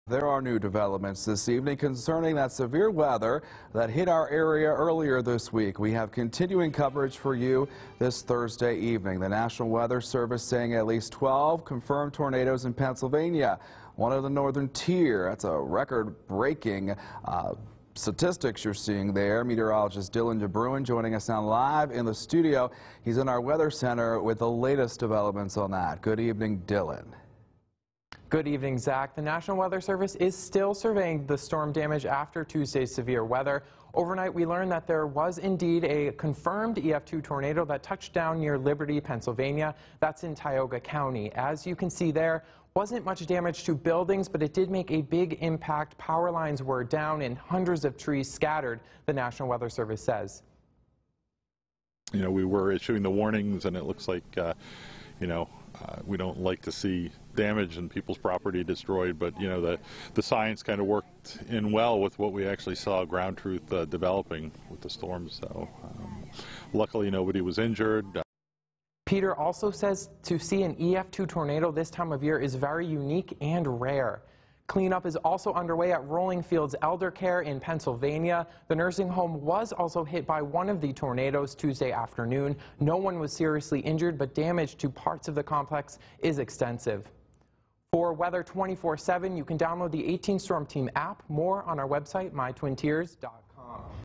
There are new developments this evening concerning that severe weather that hit our area earlier this week. We have continuing coverage for you this Thursday evening. The National Weather Service saying at least 12 confirmed tornadoes in Pennsylvania. One of the northern tier. That's a record-breaking statistics you're seeing there. Meteorologist Dylan DeBruin joining us now live in the studio. He's in our weather center with the latest developments on that. Good evening, Dylan. Good evening, Zach. The National Weather Service is still surveying the storm damage after Tuesday's severe weather. Overnight, we learned that there was indeed a confirmed EF2 tornado that touched down near Liberty, Pennsylvania. That's in Tioga County. As you can see there, wasn't much damage to buildings, but it did make a big impact. Power lines were down and hundreds of trees scattered, the National Weather Service says. You know, we were issuing the warnings, and it looks like, we don't like to see damage and people's property destroyed, but the science kind of worked in well with what we actually saw ground truth developing with the storms. So luckily nobody was injured. Peter also says to see an EF2 tornado this time of year is very unique and rare. Cleanup is also underway at Rolling Fields Elder Care in Pennsylvania. The nursing home was also hit by one of the tornadoes Tuesday afternoon. No one was seriously injured, but damage to parts of the complex is extensive. For Weather 24/7, you can download the 18 Storm Team app. More on our website, mytwintiers.com.